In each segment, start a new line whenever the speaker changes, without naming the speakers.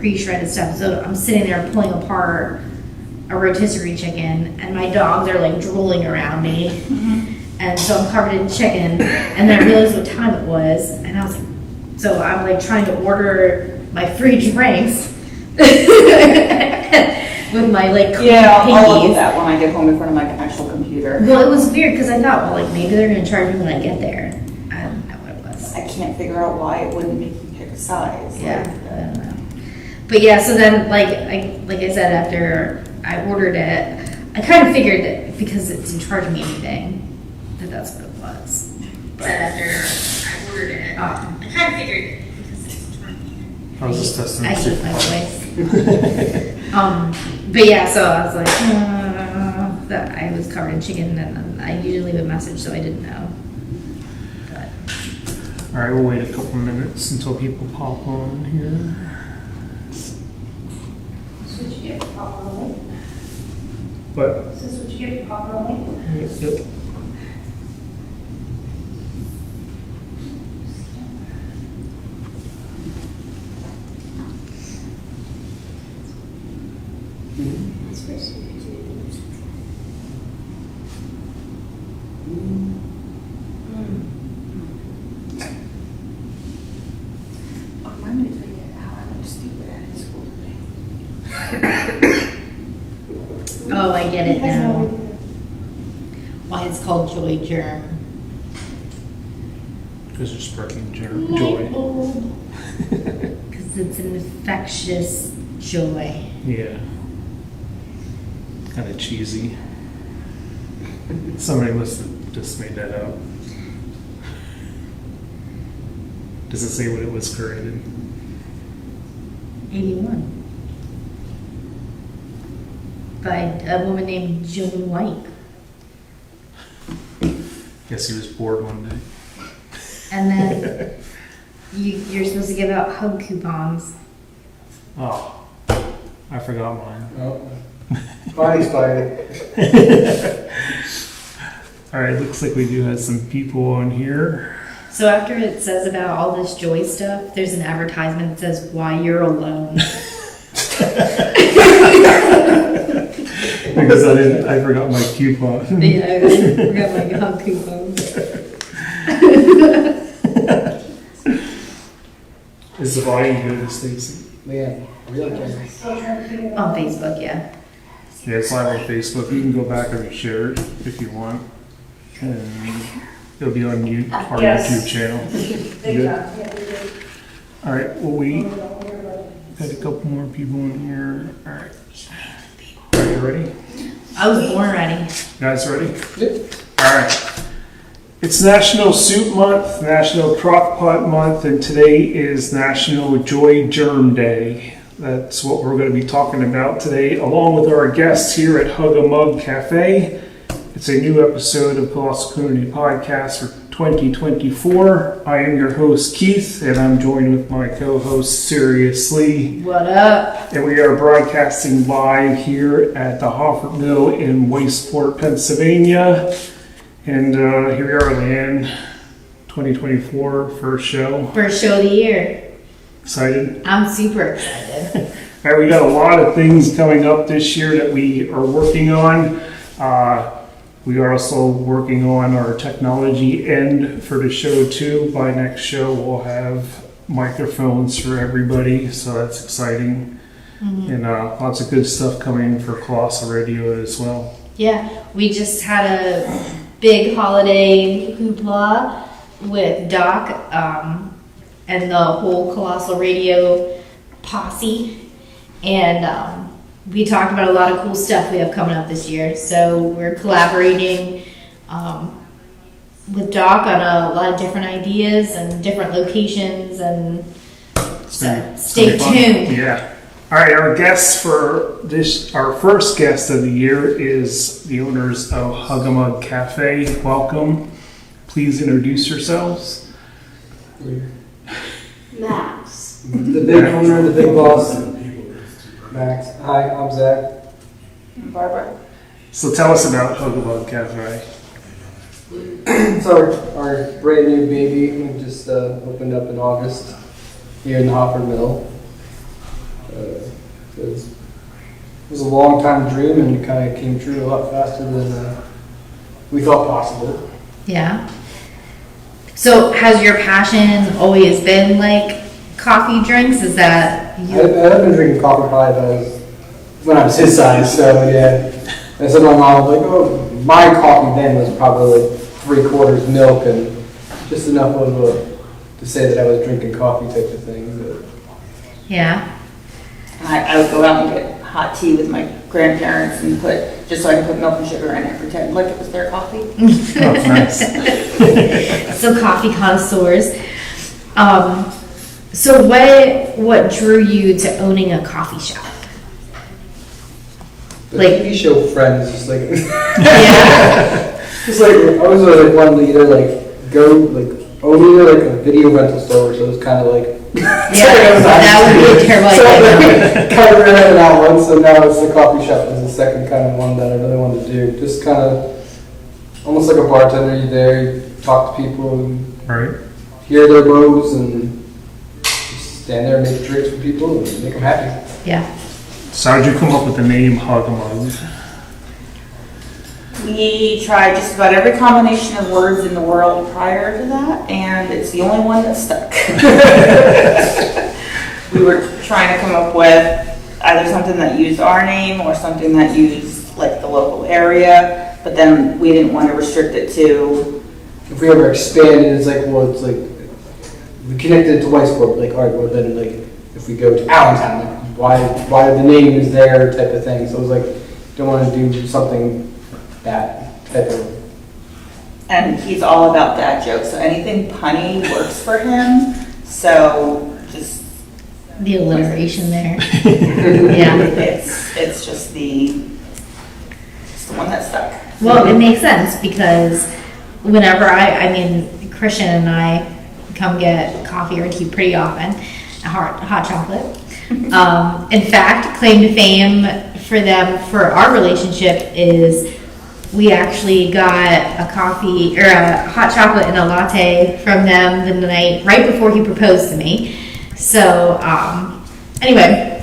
pre-shredded stuff. So I'm sitting there pulling apart a rotisserie chicken, and my dogs are like drooling around me. And so I'm covered in chicken, and then I realized what time it was, and I was like, so I'm like trying to order my free drinks with my like
I'll do that when I get home in front of my actual computer.
Well, it was weird because I thought, well, like maybe they're gonna charge me when I get there. I don't know what it was.
I can't figure out why it wouldn't make you pick a size.
Yeah, I don't know. But yeah, so then like I said, after I ordered it, I kind of figured that because it didn't charge me anything, that's what it was. But after I ordered it, I kind of figured it because it didn't charge me.
I was just testing.
I hate my voice. But yeah, so I was like, that I was covered in chicken, and I usually leave a message, so I didn't know. But.
All right, we'll wait a couple minutes until people pop on here.
That's what you get for popping on late.
What?
Is this what you get for popping on late?
Yep.
I'm going to tell you how I look stupid at in school today.
Oh, I get it now. Why it's called Joy Germ.
Because you're sparking joy.
Because it's an infectious joy.
Yeah. Kind of cheesy. Somebody must have just made that up. Does it say when it was created?
81. By a woman named Joan White.
Guess he was bored one day.
And then you're supposed to give out hug coupons.
Oh, I forgot mine.
Oh. Bonnie's fighting.
All right, looks like we do have some people on here.
So after it says about all this joy stuff, there's an advertisement that says, "Why you're alone."
Because I forgot my coupon.
Yeah, I forgot my hug coupons.
Is the volume good, Stacy?
Man, really good.
On Facebook, yeah.
Yeah, it's live on Facebook. You can go back and share it if you want. And it'll be on our YouTube channel. Good? All right, well, we got a couple more people in here. All right. Are you ready?
I was born ready.
You guys ready?
Yep.
All right. It's National Soup Month, National Crock Pot Month, and today is National Joy Germ Day. That's what we're going to be talking about today, along with our guests here at Hug a Mug Cafe. It's a new episode of Colossal Community Podcast for 2024. I am your host, Keith, and I'm joined with my co-host, Seriously.
What up?
And we are broadcasting live here at the Hoffert Mill in Wasteport, Pennsylvania. And here we are, Leanne, 2024, first show.
First show of the year.
Excited?
I'm super excited.
All right, we got a lot of things coming up this year that we are working on. We are also working on our technology end for the show too. By next show, we'll have microphones for everybody, so that's exciting. Mm-hmm. And lots of good stuff coming for Colossal Radio as well.
Yeah, we just had a big holiday hoopla with Doc and the whole Colossal Radio posse. And we talked about a lot of cool stuff we have coming up this year. So we're collaborating with Doc on a lot of different ideas and different locations. And so stay tuned.
Yeah. All right, our guest for this, our first guest of the year is the owners of Hug a Mug Cafe. Welcome. Please introduce yourselves.
Max.
The big owner, the big boss. Max. Hi, I'm Zach.
Barbara.
So tell us about Hug a Mug Cafe.
It's our brand new baby. We just opened up in August here in the Hopper Mill. because it was a long time dream and it kind of came true a lot faster than we thought possible.
Yeah. So has your passion always been like coffee drinks? Is that
I've been drinking coffee probably when I was his size, so yeah. I said to my mom, like, oh, my coffee then was probably like 3/4 milk and just enough to say that I was drinking coffee type of thing. But
yeah.
And I would go out and get hot tea with my grandparents and just so I could put milk and sugar in it, pretend like it was their coffee.
Oh, nice.
So coffee connoisseurs. So what drew you to owning a coffee shop?
the
Like-
TV show Friends, just like,
Yeah.
just like, I was like wanting to either like go, like, own either like a video rental store, so it was kind of like,
Yeah, that would be a terrible
so
idea.
I kind of ran out once, so now it's the coffee shop is the second kind of one that I really wanted to do. Just kind of almost like a bartender. You there, you talk to people, and
Right.
hear their woes, and just stand there and make drinks for people and make them happy.
Yeah.
So how did you come up with the name Hug Mug?
We tried just about every combination of words in the world prior to that, and it's the only one that stuck. We were trying to come up with either something that used our name or something that used like the local area, but then we didn't want to restrict it to.
If we ever expand it, it's like, well, it's like we connected it to Whitesport. Like, all right, well then, like if we go to Allentown, like, why the name is there type of thing. So it was like, don't want to do something that type of.
And he's all about dad jokes, so anything punny works for him. So just
The alliteration there. Yeah.
it's just it's the one that stuck.
Well, it makes sense because whenever I mean, Christian and I come get coffee or tea pretty often, hot chocolate. In fact, claim to fame for them, for our relationship is we actually got a coffee or a hot chocolate and a latte from them the night right before he proposed to me. So anyway,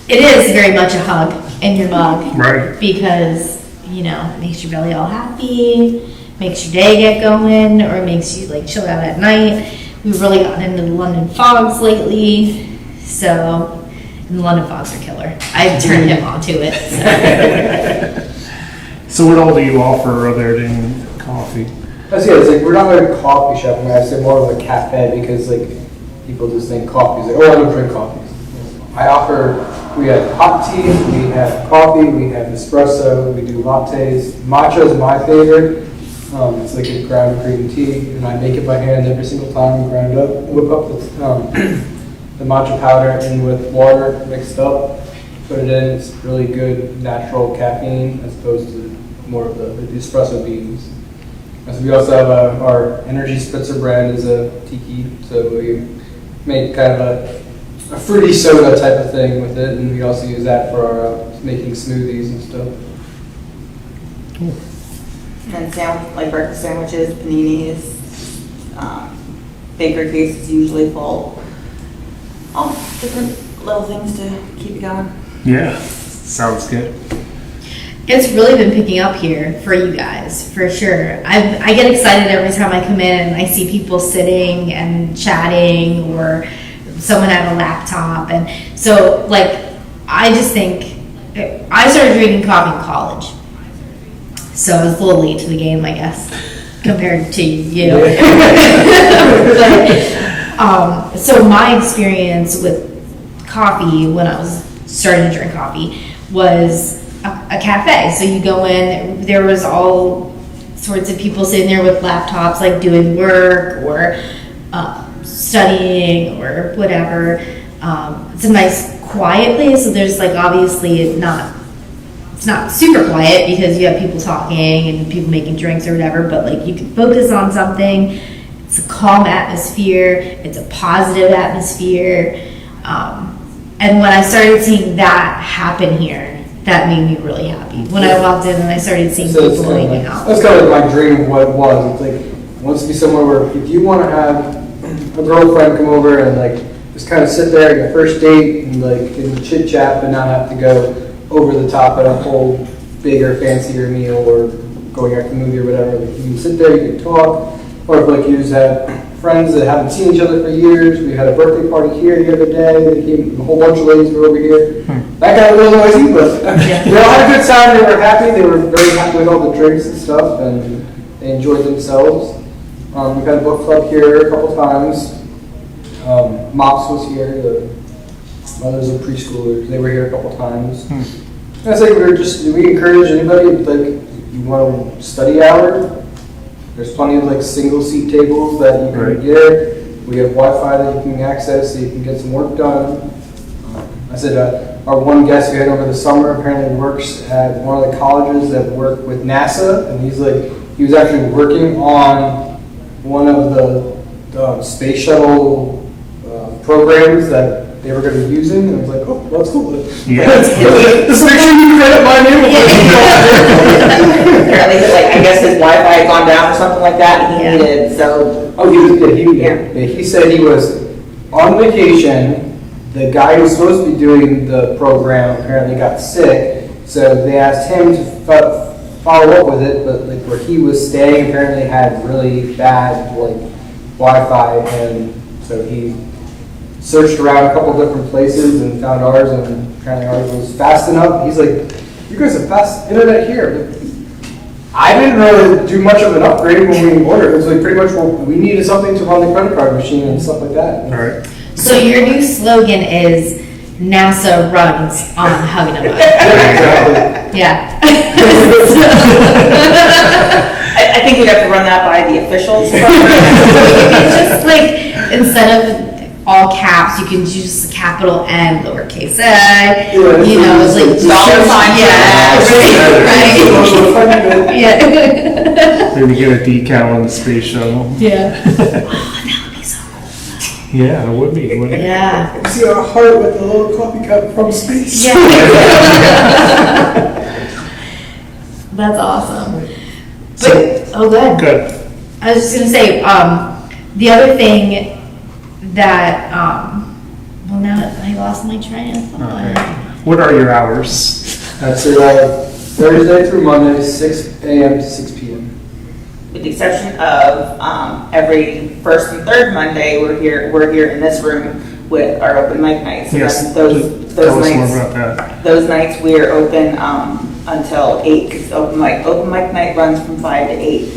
it is very much a hug in your mug.
Right.
Because, you know, it makes your belly all happy, makes your day get going, or makes you like chill out at night. We've really gotten into the London fogs lately. So, and the London fogs are killer. I've turned him onto it.
So what all do you offer other than coffee?
That's it. It's like we're not like a coffee shop. I mean, I say more of a cafe because like people just think coffee is like, oh, I don't drink coffee. I offer. We have hot tea, we have coffee, we have espresso, we do lattes. Matcha is my favorite. It's like a ground green tea, and I make it by hand every single time. Grind up, whip up the matcha powder in with water mixed up, put it in. It's really good natural caffeine as opposed to more of the espresso beans. And so we also have our energy spritzer brand is a tiki, so we make kind of a fruity soda type of thing with it, and we also use that for our making smoothies and stuff.
And like breakfast sandwiches, paninis, baker cases usually full. All different little things to keep you going.
Yeah, sounds good.
It's really been picking up here for you guys, for sure. I get excited every time I come in and I see people sitting and chatting or someone at a laptop. And so, like, I just think, I started drinking coffee in college. So I was a little late to the game, I guess, compared to you. But, so my experience with coffee when I was starting to drink coffee was a cafe. So you go in, there was all sorts of people sitting there with laptops, like doing work or studying or whatever. It's a nice quiet place, so there's like obviously it's not super quiet because you have people talking and people making drinks or whatever, but like you can focus on something. It's a calm atmosphere, it's a positive atmosphere, and when I started seeing that happen here, that made me really happy. When I walked in and I started seeing
So
people hanging out.
that's kind of like my dream of what it was. It's like, it wants to be somewhere where if you want to have a girlfriend come over and like the just kind of sit there at your first date and like and chit chat, but not have to go over the top at a whole bigger, fancier meal or going out to the movie or whatever. Like, you can sit there, you can talk, or if like you just have friends that haven't seen each other for years. We had a birthday party here the other day. They came, a whole bunch of ladies were over here. That got a little noisy, but they all had a good time. They were happy. They were very happy with all the drinks and stuff, and they enjoyed themselves. We've had a book club here a couple times. Mops was here. The mothers of preschoolers, they were here a couple times. I think we encourage anybody, like, you want to study hour. There's plenty of like single seat tables that you can get. We have Wi-Fi that you can access so you can get some work done. I said our one guest we had over the summer apparently works at one of the colleges that work with NASA, and he was actually working on one of the space shuttle programs that they were going to be using, and I was like, oh, well, that's cool.
Yeah.
Just make sure you credit my name.
Apparently, like, I guess his Wi-Fi had gone down or something like that, and he
Yeah.
needed, so.
Oh, he said he was on vacation. The guy who was supposed to be doing the program apparently got sick, so they asked him to follow up with it, but like where he was staying apparently had really bad like Wi-Fi, and so he searched around a couple different places and found ours, and apparently ours was fast enough. He's like, you guys have fast internet here. But I didn't really do much of an upgrade when we ordered. It was like pretty much we needed something to run the credit card machine and stuff like that.
All right.
So your new slogan is NASA runs on Hugging a Mug.
Exactly.
Yeah.
I think we'd have to run that by the officials.
It's just like, instead of all caps, you can use capital M, lowercase I. You know, it's like
dollar sign.
Yeah, right. Yeah.
Maybe get a decal on the space shuttle.
Yeah. Oh, that would be so cool.
Yeah, it would be, wouldn't it?
Yeah.
See our heart with the little coffee cup from space.
Yeah. That's awesome.
So,
Oh, good.
good.
I was just gonna say, the other thing that, well, now I lost my train of thought.
Okay. What are your hours?
That's it. Thursday through Monday, 6 a.m. to 6 p.m.
With the exception of every first and third Monday, we're here in this room with our open mic nights. So
Yes.
then
Tell
those
us more
nights.
about that.
Those nights we are open until 8, because open mic night runs from 5 to 8.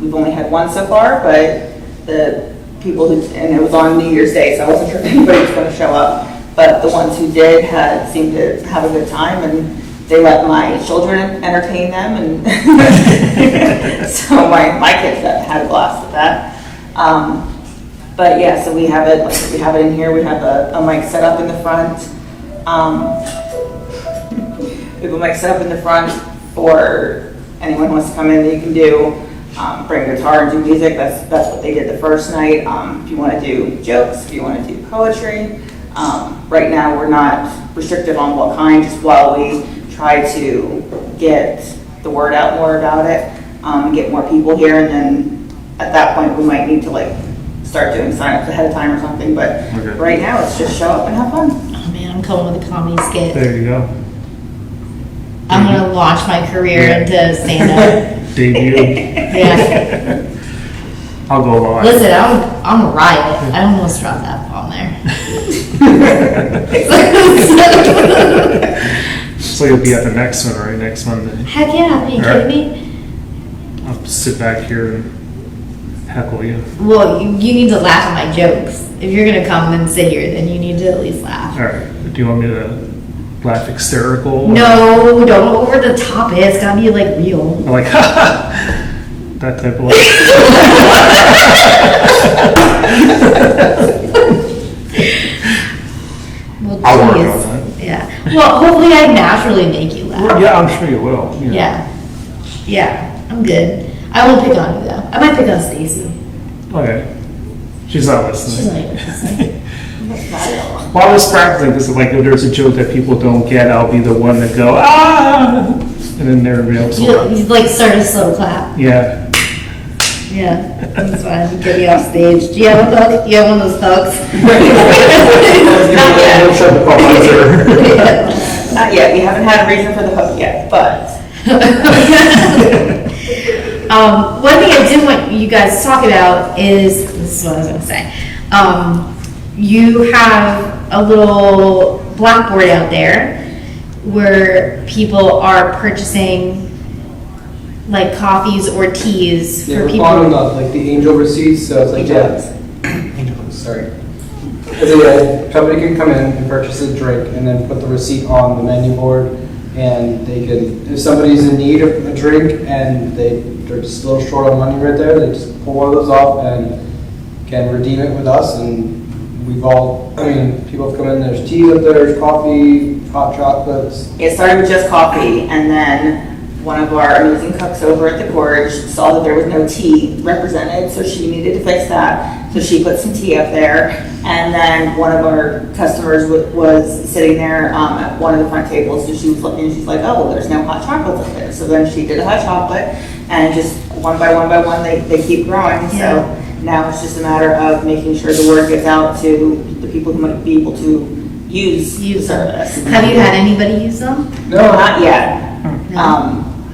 We've only had one so far, but the people and it was on New Year's Day, so I wasn't sure if anybody was going to show up. But the ones who did seemed to have a good time, and they let my children entertain them, and so my kids had a blast with that. But yeah, so we have it in here. We have a mic set up in the front. We have a mic set up in the front for anyone who wants to come in. You can do bring a guitar and do music. That's what they did the first night. If you want to do jokes, if you want to do poetry. Right now we're not restricted on what kind, just while we try to get the word out more about it, get more people here, and then at that point we might need to like start doing sign-ups ahead of time or something. But
Okay.
right now it's just show up and have fun.
Oh man, I'm coming with a comedy skit.
There you go.
I'm gonna launch my career
Yeah.
into stand-up.
Debut.
Yeah.
I'll go live.
Listen, I'm a riot. I almost dropped that on there.
So you'll be at the next one, right? Next Monday.
Heck yeah, are you
All right.
kidding me?
I'll sit back here and heckle you.
Well, you need to laugh at my jokes. If you're gonna come and sit here, then you need to at least laugh.
All right. Do you want me to laugh hysterical? or-
No, don't over the top it. It's gotta be like real.
I'm like, ha ha! That type of laugh.
Well,
I'll work
geez.
on that.
Yeah. Well, hopefully I naturally make you laugh.
Yeah, I'm sure you will.
Yeah. Yeah, I'm good. I won't pick on you though. I might pick on Stacy.
Okay. She's not
She's
listening.
like, listening.
Well, I was practicing because like if there's a joke that people don't get, I'll be the one to go, ah! And then everybody else will.
You like start a slow clap.
Yeah.
Yeah, that's fine. Get me off stage. Do you have a hook? You have one of those hooks?
Not yet.
Shut the fuck up.
Not yet, we haven't had a reason for the hook yet, but.
One thing I did want you guys to talk about is, this is what I was gonna say. You have a little blackboard out there where people are purchasing like coffees or teas
Yeah,
for
we're
people.
calling them like the angel receipts, so it's like, sorry. So yeah, somebody can come in and purchase a drink and then put the receipt on the menu board, and they can, if somebody's in need of a drink and they're just a little short on money right there, they just pull one of those off and can redeem it with us. And people have come in, there's tea up there, there's coffee, hot chocolates.
It started with just coffee, and then one of our amazing cooks over at the Gorge saw that there was no tea represented, so she needed to fix that. So she put some tea up there, and then one of our customers was sitting there at one of the front tables, so she was looking, and she's like, oh, well, there's no hot chocolates up there. So then she did a hot chocolate, and just one by one, they keep growing. So now it's just a matter of making sure the word gets out to the people who might be able to use the service.
Have you had anybody use them?
No, not yet.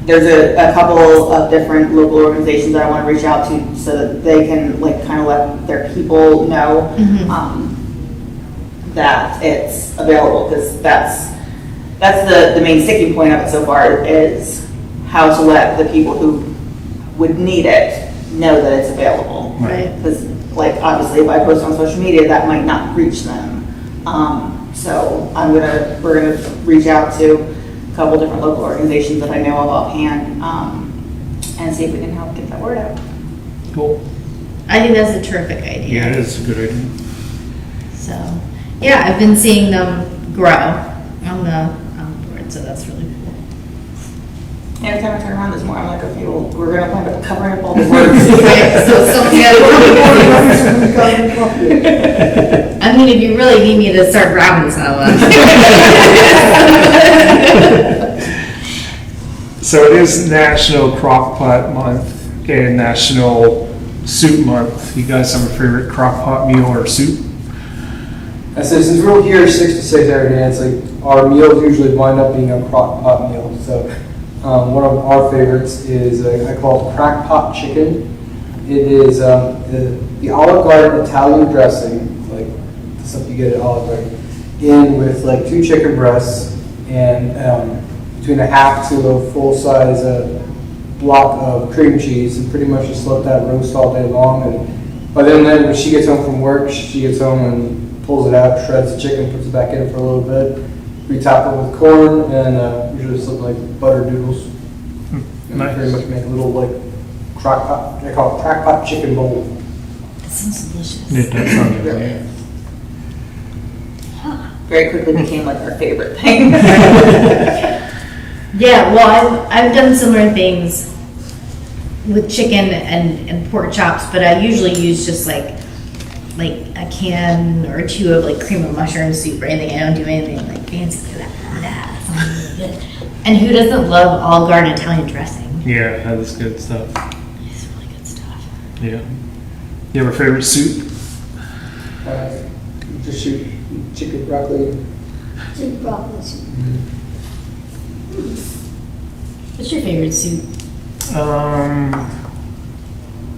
There's a couple of different local organizations that I want to reach out to so that they can kind of let their people know that it's available, because that's the main sticking point of it so far, is how to let the people who would need it know that it's available.
Right.
Because obviously if I post on social media, that might not reach them. So we're gonna reach out to a couple different local organizations that I know of offhand, and see if we can help get that word out.
Cool.
I think that's a terrific idea.
Yeah, it is a good idea.
So, yeah, I've been seeing them grow on the board, so that's really cool.
Every time I turn around this morning, I'm like, okay, well, we're gonna wind up covering up all the words.
So someone's got I mean, if you really need me to start grabbing some.
So it is National Crock Pot Month and National Soup Month. You guys have a favorite crock pot meal or soup?
I said, since we're here 6 to 6 every day, it's like our meals usually wind up being a crock pot meal. So one of our favorites is I call it crack pot chicken. It is the Olive Garden Italian dressing, like the stuff you get at Olive Garden, in with 2 chicken breasts and between a half to a full size block of cream cheese, and pretty much just let that roast all day long. And by then when she gets home from work, she gets home and pulls it out, shreds the chicken, puts it back in for a little bit. We top it with corn and usually something like butter noodles. And
Nice.
pretty much make a little crock pot. I call it crack pot chicken bowl.
That sounds delicious.
Yeah, that sounds good.
Very quickly became our favorite thing.
Yeah, well, I've done similar things with chicken and pork chops, but I usually use just like a can or two of cream of mushroom soup or anything. I don't do anything fancy for that. That sounds really good. And who doesn't love Olive Garden Italian dressing?
Yeah, that is good stuff.
It's really good stuff.
Yeah. You have a favorite soup?
Just shoot chicken broccoli.
Soup, broccoli soup.
What's your favorite soup?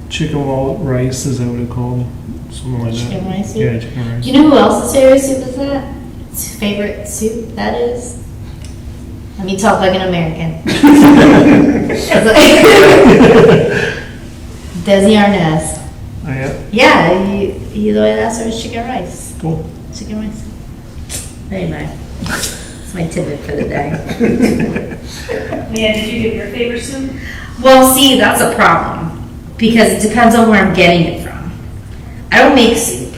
Chicken wallet rice, is that what it's called? Something like that.
Chicken rice soup?
Yeah, chicken rice.
Do you know who else's favorite soup is that? It's favorite soup that is? Let me talk like an American. Desi Arnaz.
Oh, yeah?
Yeah, he the way that serves chicken rice.
Cool.
Chicken rice. Anyway, that's my tidbit for the day.
Leanne, did you give your favorite soup?
Well, see, that's a problem because it depends on where I'm getting it from. I don't make soup.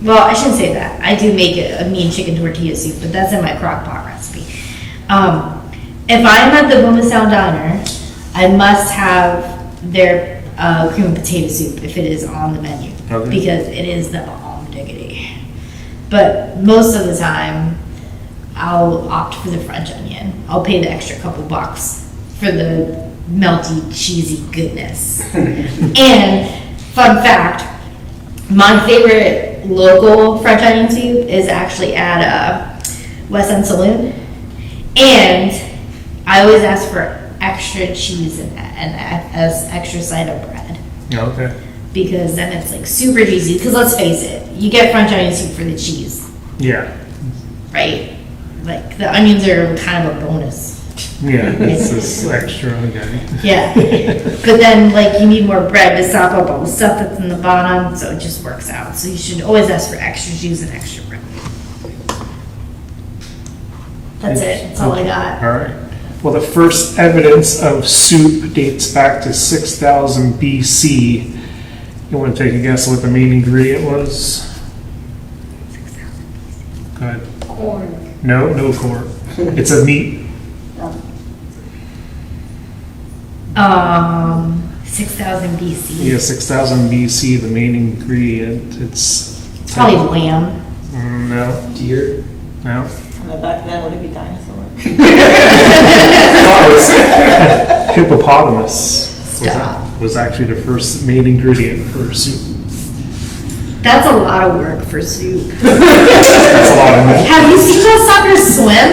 Well, I shouldn't say that. I do make a mean chicken tortilla soup, but that's in my crock pot recipe. If I'm at the Boma Sound Diner, I must have their cream and potato soup if it is on the menu,
Okay.
because it is the bomb diggity. But most of the time, I'll opt for the French onion. I'll pay the extra couple bucks for the melty, cheesy goodness. And fun fact, my favorite local French onion soup is actually at West End Saloon. And I always ask for extra cheese and as extra side of bread.
Okay.
Because then it's like super cheesy. Because let's face it, you get French onion soup for the cheese,
Yeah.
right? Like the onions are kind of a bonus.
Yeah, it's this extra, okay.
Yeah. But then like you need more bread to sop up all the stuff that's in the bottom, so it just works out. So you should always ask for extra cheese and extra bread. That's it. That's all I got.
All right. Well, the first evidence of soup dates back to 6000 BC. You want to take a guess what the main ingredient was? Go ahead.
Corn.
No, no corn. It's a meat.
6,000 BC.
Yeah, 6000 BC, the main ingredient. It's
Probably lamb.
No,
Deer.
no.
And back then, would it be dinosaur?
Hippopotamus
Stop.
was actually the first main ingredient for soup.
That's a lot of work for soup.
That's a lot of meat.
Have you seen those suckers swim?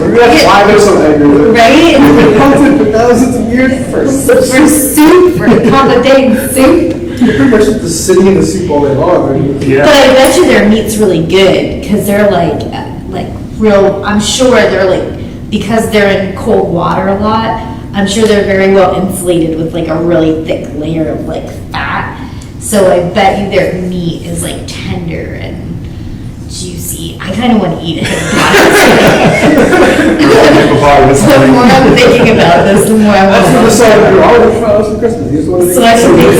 We got 5 or some angry.
Right?
Hunted for thousands of years for
For soup, for complicated soup.
You're pretty much the city and the soup all day long. I mean,
But
Yeah,
I bet you their meat's really good because they're like real. I'm sure they're like, because they're in cold water a lot. I'm sure they're very well insulated with like a really thick layer of like fat. So I bet you their meat is like tender and juicy. I kind of want to eat it.
hippopotamus.
The more I'm thinking about this, the more I
that's what
want
the
to.
side of your olive flowers for Christmas. These are what it is.
So I should make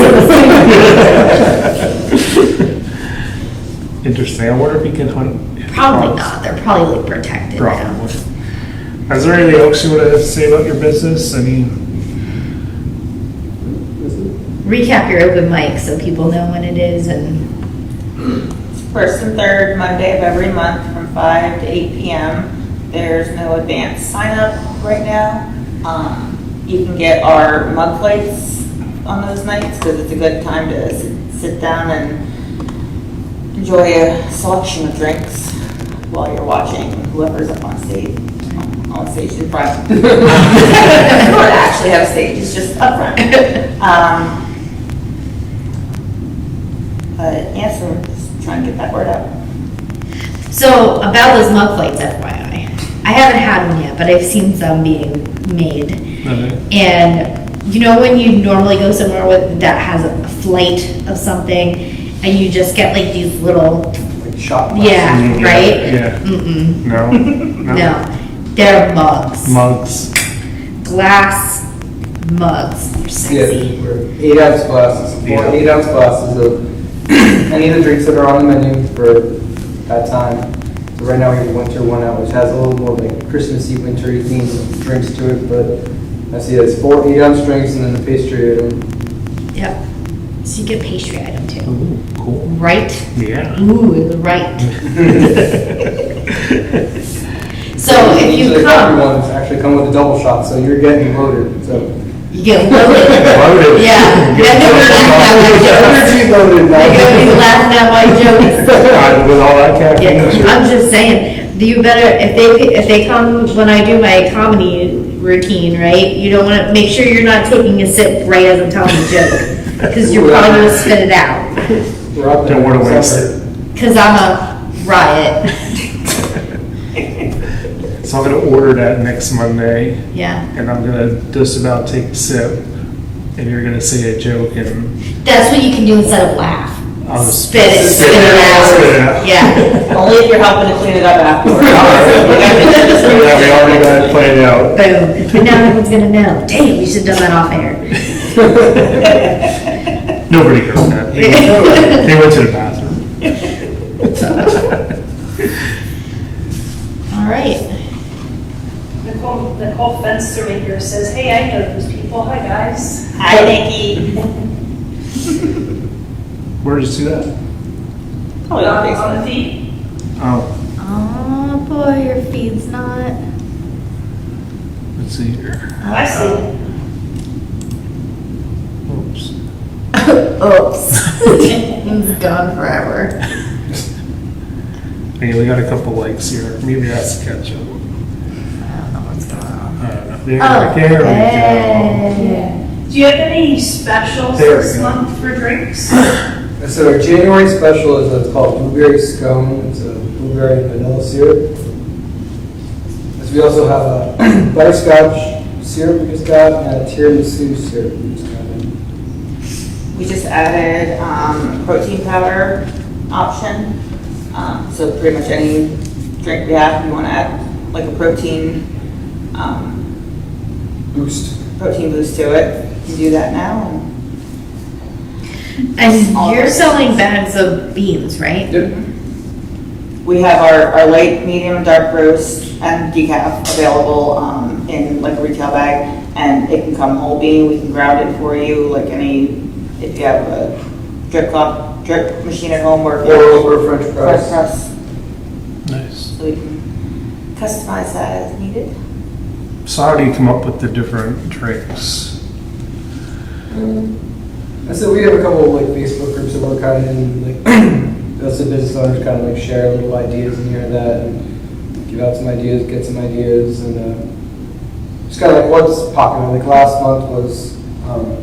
some.
Interesting. I wonder if you can hunt.
Probably
hippopotamus.
not. They're probably like protected now.
Probably. Is there anything else you want to say about your business? I mean,
Recap your open mic so people know when it is and.
First and third Monday of every month from 5 to 8 p.m. There's no advance sign up right now. You can get our mug plates on those nights because it's a good time to sit down and enjoy a selection of drinks while you're watching whoever's up on stage in front. We don't actually have a stage, it's just up front. But yeah, so we're just trying to get that word out.
So about those mug plates, FYI, I haven't had one yet, but I've seen some being made.
okay.
And you know when you normally go somewhere that has a flight of something, and you just get like these little,
Like shot
yeah,
Mhm, yeah,
right?
yeah.
Mm-mm.
No.
No, they're mugs,
Mugs.
glass mugs. They're
Yeah,
sexy.
we're 8-ounce glasses, 8-ounce glasses of any of the drinks that are on the menu for that time. So right now we have winter one out, which has a little more like Christmassy, wintry themes of drinks to it, but I see it's 4 8-ounce drinks and then the pastry item.
Yep. So you get pastry item too,
Ooh, cool.
right?
Yeah.
Ooh, right. So if
Each of
you
the coffee
come,
ones actually come with a double shot, so you're getting loaded. So
you get loaded.
Loaded.
Yeah. They're gonna be
energy loaded.
laughing at my jokes.
With all that caffeine.
Yeah,
sure.
I'm just saying, you better, if they come when I do my comedy routine, right? You don't want to, make sure you're not taking a sip right as I'm telling the joke. Because you're probably going to spit it out.
Don't want to waste it.
Because I'm a riot.
So I'm going to order that next Monday,
Yeah.
and I'm going to just about take a sip, and you're going to say a joke, and
That's what you can do instead of laugh.
I'll just
Spit it
spit it out. Spit it
out.
out.
Yeah.
Only if you're helping to clean it up afterwards.
So yeah, we already got it planned out.
Boom. And now everyone's going to know. Damn, we should have done that off air.
Nobody heard that. They went to the bathroom.
All right.
Nicole Fenster here says, hey, I know those people. Hi, guys.
Hi, Nikki.
Where did you see that?
Probably on
On the
Facebook.
feed.
Oh,
Oh boy, your feed's not.
let's see here.
I see it.
Oops.
Oops. He's gone forever.
Hey, we got a couple likes here. Maybe that's the catch up.
I don't know what's going on.
I don't know. There,
Oh,
there we go.
Yeah. Do you have any specials
There we
this
go.
month for drinks?
So our January special is what's called blueberry scone. It's a blueberry and vanilla syrup. We also have a butterscotch syrup we just got and a tiramisu syrup we just got in.
We just added protein powder option. So pretty much any drink we have, you want to add like a protein
Boost.
boost to it. You can do that now.
And you're selling bags of beans, right?
Yep.
We have our light, medium, dark roast, and decaf available in like a retail bag, and it can come whole bean. We can ground it for you, like if you have a drip machine at home or
Or French press.
press,
Nice.
so we can customize that as needed.
So how do you come up with the different drinks?
And so we have a couple of like Facebook groups that we're kind of in, like us as business owners kind of like share little ideas and here and that, and give out some ideas, get some ideas, and just kind of like what's popular. Like last month was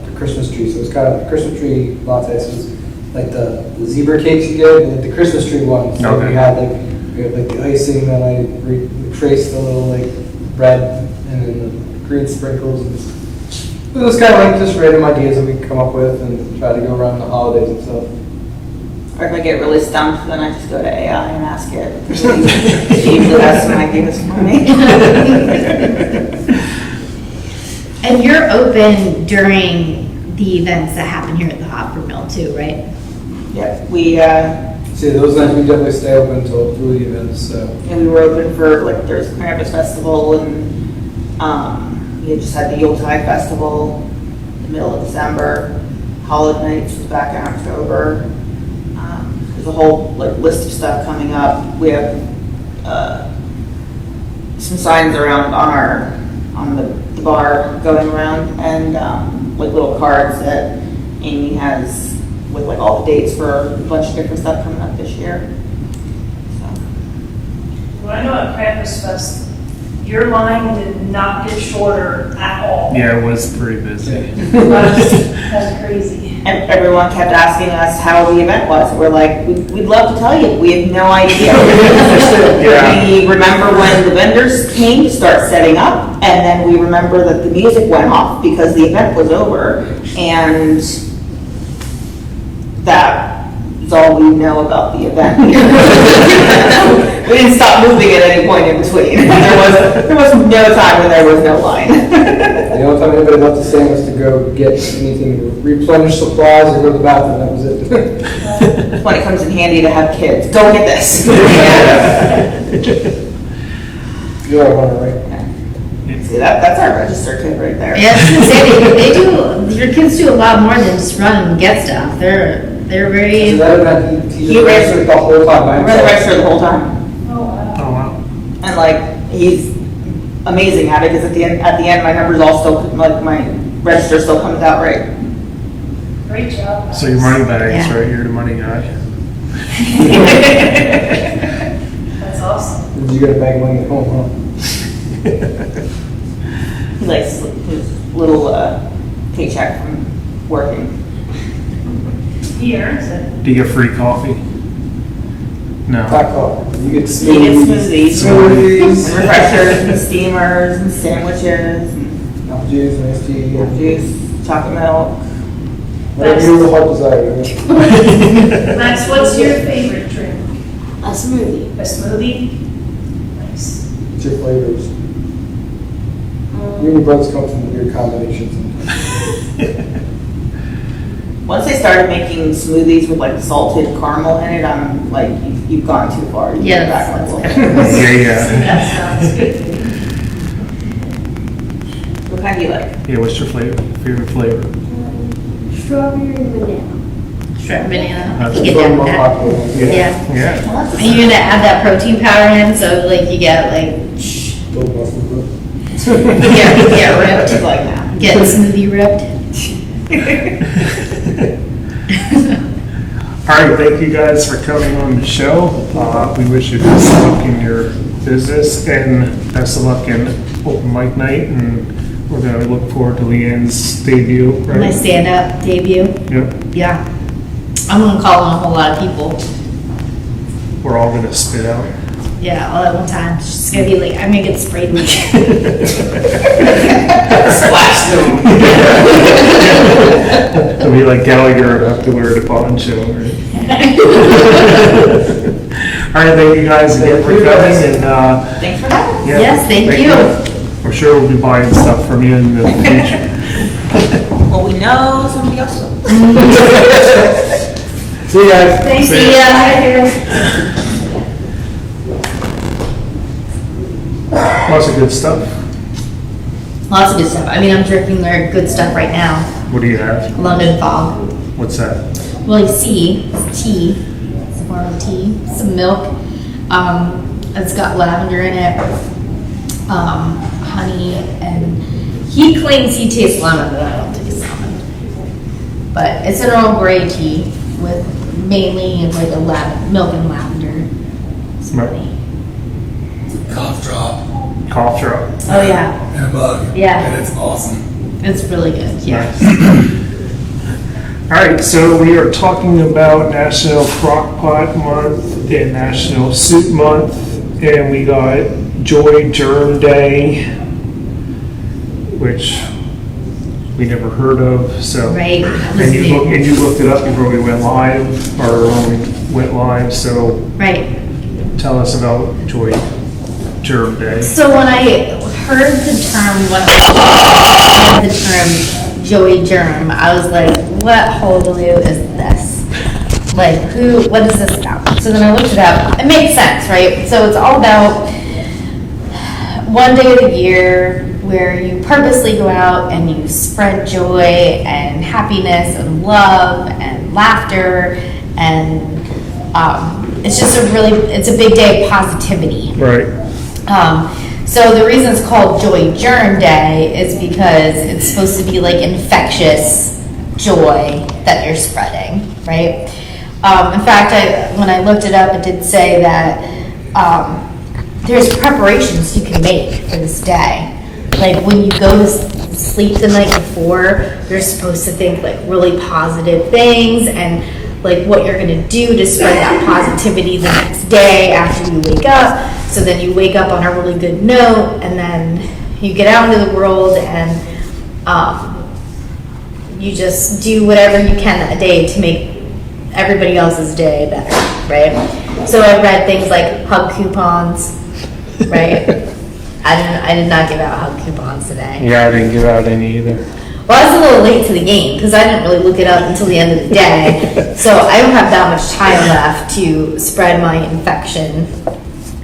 the Christmas tree, so it was kind of the Christmas tree lattes was like the zebra cakes you get, and like the Christmas tree ones. So
Okay.
we had like the icing, then I traced the little like red and then the green sprinkles. And it was kind of like just random ideas that we come up with and try to go around the holidays and stuff.
Or if I get really stumped, then I just go to AI and ask it. She usually has some ideas for me.
And you're open during the events that happen here at the Hopper Mill too, right?
Yep, we
So those nights we definitely stay open until through the events. So
and we were open for like there's Krampus Festival and we had just had the Yuletide Festival in the middle of December. Holiday Nights was back in October. There's a whole like list of stuff coming up. We have some signs around on the bar going around, and like little cards that Amy has with like all the dates for a bunch of different stuff coming up this year. So.
Well, I know at Krampus Fest, your line did not get shorter at all.
Yeah, it was pretty busy.
That's crazy.
And everyone kept asking us how the event was. And we're like, we'd love to tell you. We have no idea.
Yeah.
We remember when the vendors came to start setting up, and then we remember that the music went off because the event was over. And that is all we know about the event. We didn't stop moving at any point in between. There was no time when there was no line.
the only time anybody left the stand was to go get anything, replenish supplies, or go to the bathroom. That was it.
When it comes in handy to have kids, go get this.
You're right, Hunter, right?
See, that's our register kid right there.
Yeah, I was gonna say, they do, your kids do a lot more than just run and get stuff. They're
So
very,
that event, he
He
just
ran-
registered the whole time by
We're the
himself.
register the whole time.
Oh, wow.
Oh, wow.
And like, he's amazing at it, because at the end, my numbers all still, like, my register still comes out right.
Great job.
So your money bags,
Yeah.
right? You're the money guy.
That's awesome.
Did you get a bag of money at home, huh?
He likes his little paycheck from working.
He earns it.
Do you get free coffee? No.
Hot coffee. You get
He gets
smoothies.
smoothies, and refreshers, and steamers, and sandwiches, and
Apple juice, nice tea.
juice, chocolate milk.
Whatever your heart desire. Right?
Max, what's your favorite drink?
a smoothie.
A smoothie? Nice.
What's your flavors? You and your brothers come from weird combinations.
Once they started making smoothies with like salted caramel in it, I'm like, you've gone too far. You
Yes,
go back a little
that's
bit.
Yeah.
That sounds good.
What kind do you like?
Yeah, what's your favorite flavor?
Strawberry and banana.
Shredded banana. I
That's
can get
One
down
more
with that.
popular one.
Yeah.
Yeah.
And you're gonna add that protein powder in, so like you get like,
Little muscle growth.
Get ripped.
She's like, nah.
Get smoothie ripped.
All right, thank you guys for coming on the show. We wish you best of luck in your business and best of luck in open mic night. And we're going to look forward to Leanne's debut. Right?
My stand-up debut.
Yep.
Yeah. I'm gonna call on a whole lot of people.
We're all going to spit out.
Yeah, all at one time. It's just gonna be like, I'm gonna get sprayed with
Splash them.
It'll be like Gallagher have to wear the poncho. Right? All right, thank you guys again for coming. And,
Thanks for having us.
yeah,
Yes, thank you.
I'm sure we'll be buying stuff from you in the future.
Well, we know somebody else will.
See you guys.
Thanks, see ya.
Lots of good stuff.
Lots of good stuff. I mean, I'm drinking their good stuff right now.
What do you have?
London Fog.
What's that?
Well, you see, it's tea. It's a form of tea. Some milk. It's got lavender in it. Honey, and he claims he tastes lemon, but I don't taste lemon. But it's an Earl Grey tea with mainly like a milk and lavender. It's funny.
Cough drop
Cough drop.
Oh yeah,
in a mug.
Yeah.
And it's awesome.
it's really good. Yeah.
All right, so we are talking about National Crock Pot Month and National Soup Month, and we got Joy Germ Day, which we never heard of. So,
Right.
and you looked it up before we went live, or when we went live. So,
Right.
tell us about Joy Germ Day.
So when I heard the term Joey Germ, I was like, what hullabaloo is this? Like, what is this about? So then I looked it up. It makes sense, right? So it's all about one day of the year where you purposely go out and you spread joy and happiness and love and laughter, and it's just it's a big day of positivity.
Right.
So the reason it's called Joy Germ Day is because it's supposed to be like infectious joy that you're spreading, right? In fact, when I looked it up, it did say that there's preparations you can make for this day. Like when you go to sleep the night before, you're supposed to think like really positive things and like what you're gonna do to spread that positivity the next day after you wake up. So then you wake up on a really good note, and then you get out into the world and you just do whatever you can that day to make everybody else's day better, right? So I read things like hug coupons, right? I did not give out hug coupons today.
Yeah, I didn't give out any either.
Well, I was a little late to the game because I didn't really look it up until the end of the day. So I don't have that much time left to spread my infection,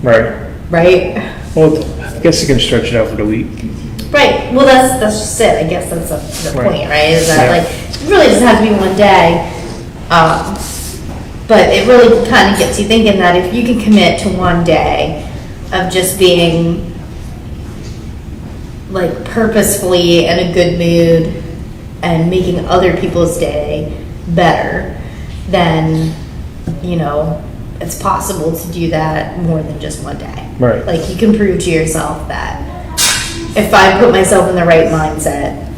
Right.
right?
Well, I guess you can stretch it out for the week.
Right. Well, that's just it. I guess that's the
Right.
point, right? Is that
Yeah.
like it really just has to be one day, but it really kind of gets you thinking that if you can commit to one day of just being like purposefully in a good mood and making other people's day better, then it's possible to do that more than just one day.
Right.
Like you can prove to yourself that if I put myself in the right mindset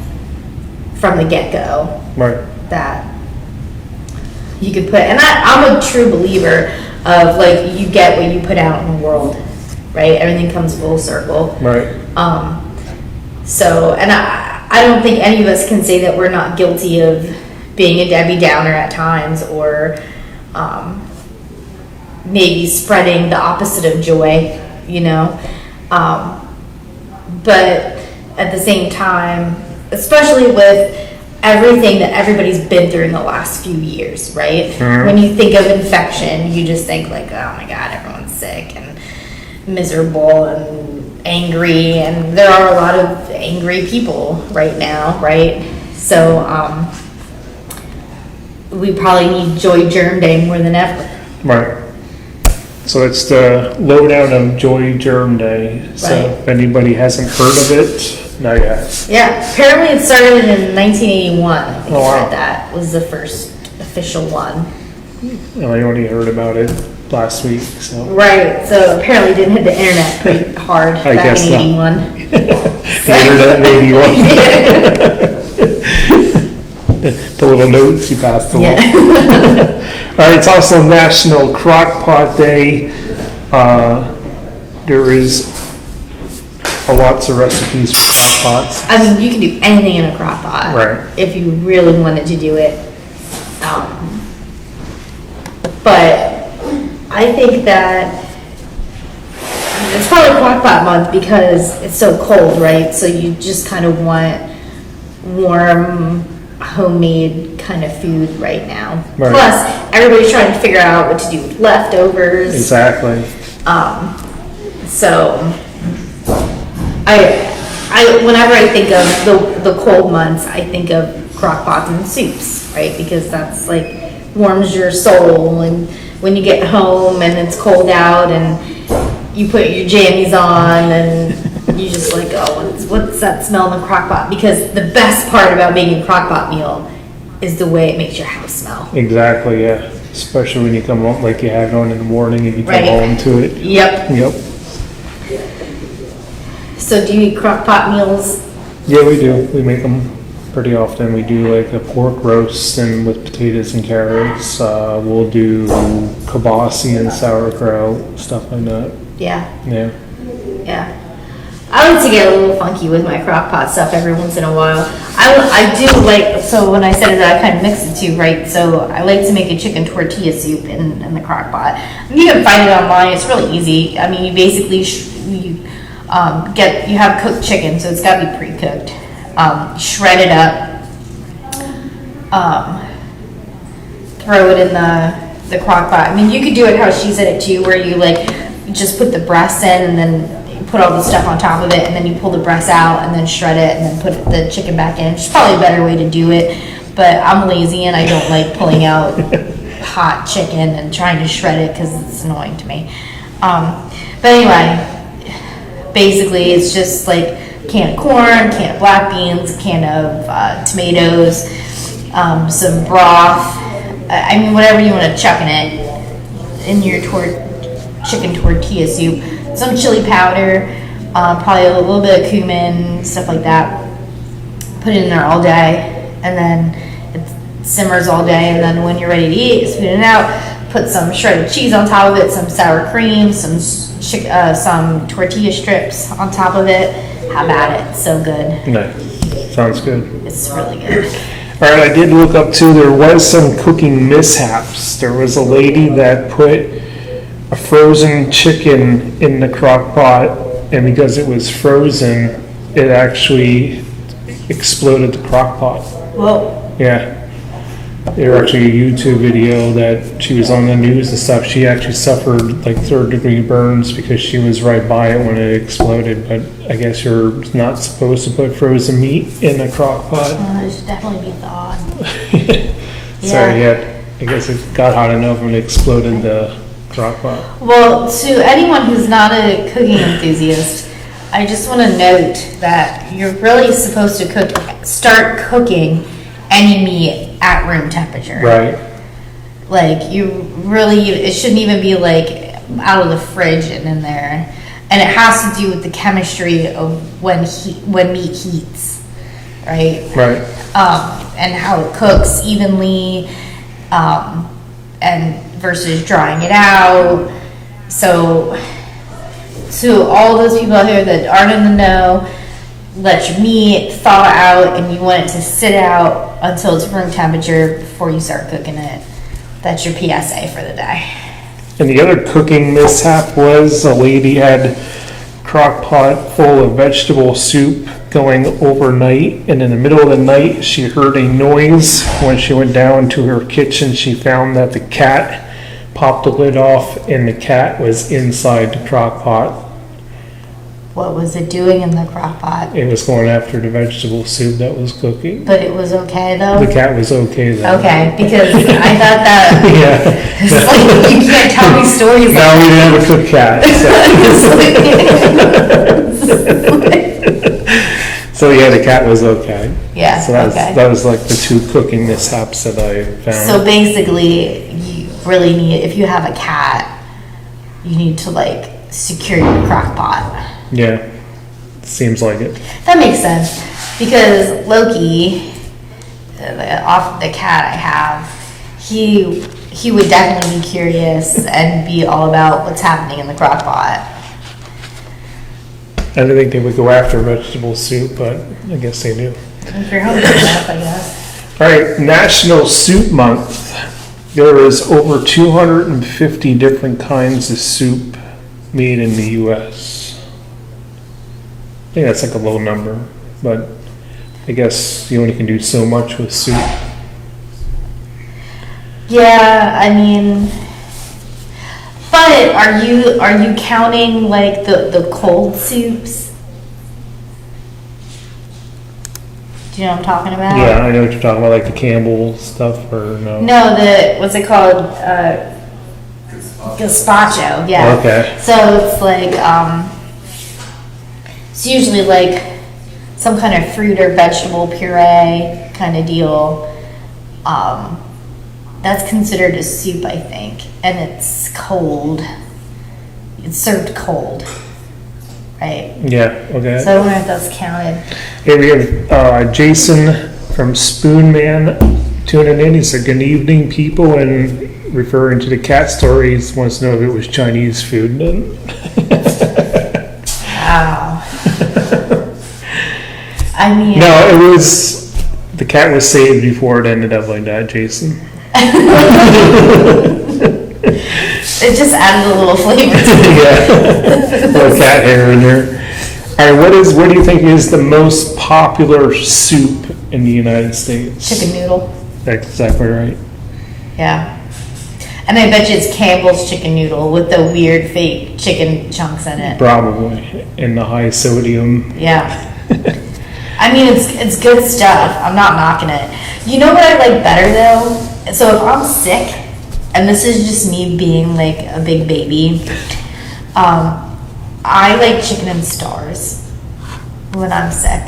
from the get-go,
Right.
that you could put, and I'm a true believer of like you get what you put out in the world, right? Everything comes full circle.
Right.
So, and I don't think any of us can say that we're not guilty of being a Debbie Downer at times, or maybe spreading the opposite of joy, but at the same time, especially with everything that everybody's been through in the last few years, right?
Mhm.
When you think of infection, you just think like, oh my God, everyone's sick and miserable and angry, and there are a lot of angry people right now, right? So we probably need Joy Germ Day more than ever.
Right. So it's the lowdown of Joy Germ Day. So
Right.
if anybody hasn't heard of it, not yet.
Yeah, apparently it started in 1981. I think
Oh,
I
wow.
read that was the first official one.
I only heard about it last week, so.
Right, so apparently it didn't hit the internet pretty hard
I
back
guess
in
not.
81.
The internet maybe the little notes you passed along.
Yeah.
All right, it's also National Crock Pot Day. There is lots of recipes for crock pots.
I mean, you can do anything in a crock pot.
Right.
If you really wanted to do it. But I think that it's probably crock pot month because it's so cold, right? So you just kind of want warm, homemade kind of food right now.
Right.
Plus, everybody's trying to figure out what to do with leftovers.
Exactly.
So, whenever I think of the cold months, I think of crock pots and soups, right? Because that's like warms your soul, and when you get home and it's cold out and you put your jammies on and you just like, oh, what's that smell in the crock pot? Because the best part about making a crock pot meal is the way it makes your house smell.
Exactly, yeah. Especially when you come home, like you have on in the morning and you come
Right.
home to it.
Yep.
Yep.
So do you eat crock pot meals?
Yeah, we do. We make them pretty often. We do like a pork roast and with potatoes and carrots. We'll do kibasi and sauerkraut, stuff like that.
Yeah.
Yeah.
Yeah. I like to get a little funky with my crock pot stuff every once in a while. I do like, so when I said that, I kind of mix the two, right? So I like to make a chicken tortilla soup in the crock pot. You can find it online. It's really easy. I mean, you basically, you have cooked chicken, so it's got to be pre-cooked. Shred it up. Throw it in the crock pot. I mean, you could do it how she said it too, where you like just put the breasts in and then you put all the stuff on top of it, and then you pull the breasts out and then shred it and then put the chicken back in. It's probably a better way to do it, but I'm lazy and I don't like pulling out hot chicken and trying to shred it because it's annoying to me. But anyway, basically it's just like a can of corn, can of black beans, a can of tomatoes, some broth. I mean, whatever you want to chuck in it, in your chicken tortilla soup. Some chili powder, probably a little bit of cumin, stuff like that. Put it in there all day, and then it simmers all day, and then when you're ready to eat, spoon it out, put some shredded cheese on top of it, some sour cream, some tortilla strips on top of it. Have at it. So good.
Nice. Sounds good.
It's really good.
All right, I did look up too, there was some cooking mishaps. There was a lady that put a frozen chicken in the crock pot, and because it was frozen, it actually exploded the crock pot.
Well,
Yeah. There was actually a YouTube video that she was on the news and stuff. She actually suffered like 3rd-degree burns because she was right by it when it exploded. But I guess you're not supposed to put frozen meat in a crock pot.
it should definitely be thawed.
So yeah, I guess it got hot enough and it exploded the crock pot.
Well, to anyone who's not a cooking enthusiast, I just want to note that you're really supposed to start cooking any meat at room temperature.
Right.
Like it shouldn't even be like out of the fridge and in there. And it has to do with the chemistry of when meat heats, right?
Right.
And how it cooks evenly, and versus drying it out. So to all those people out here that aren't in the know, let your meat thaw out and you want it to sit out until it's room temperature before you start cooking it. That's your PSA for the day.
And the other cooking mishap was a lady had crock pot full of vegetable soup going overnight, and in the middle of the night she heard a noise. When she went down to her kitchen, she found that the cat popped the lid off and the cat was inside the crock pot.
What was it doing in the crock pot?
It was going after the vegetable soup that was cooking.
But it was okay though?
The cat was okay though.
Okay, because I thought that,
Yeah.
it's like, you can't tell me stories
No, we didn't have a cooked cat. So yeah, the cat was okay.
Yeah,
So
okay.
that was like the two cooking mishaps that I found.
So basically, you really need, if you have a cat, you need to like secure your crock pot.
Yeah, seems like it.
That makes sense, because Loki, off the cat I have, he would definitely be curious and be all about what's happening in the crock pot.
I didn't think they would go after vegetable soup, but I guess they do.
If you're hungry enough, I guess.
All right, National Soup Month. There is over 250 different kinds of soup made in the U.S. I think that's like a low number, but I guess you only can do so much with soup.
Yeah, I mean, but are you counting like the cold soups? Do you know what I'm talking about?
Yeah, I know what you're talking about, like the Campbell stuff, or no?
No, what's it called? Gazpacho. Yeah.
Okay.
So it's like it's usually like some kind of fruit or vegetable puree kind of deal. That's considered a soup, I think, and it's cold. It's served cold, right?
Yeah, okay.
So I wonder if that's counted.
Here we have Jason from Spoonman tuning in. He said, "Good evening, people," and referring to the cat stories, wants to know if it was Chinese food.
Wow. I mean,
No, it was, the cat was saved before it ended up like that, Jason.
it just added a little flavor to
Yeah, little cat hair in there. All right, what do you think is the most popular soup in the United States?
chicken noodle.
That's exactly right.
Yeah. And I bet you it's Campbell's chicken noodle with the weird fake chicken chunks in it.
Probably, in the high sodium.
Yeah. I mean, it's good stuff. I'm not knocking it. You know what I like better though? So if I'm sick, and this is just me being like a big baby, I like chicken and stars when I'm sick.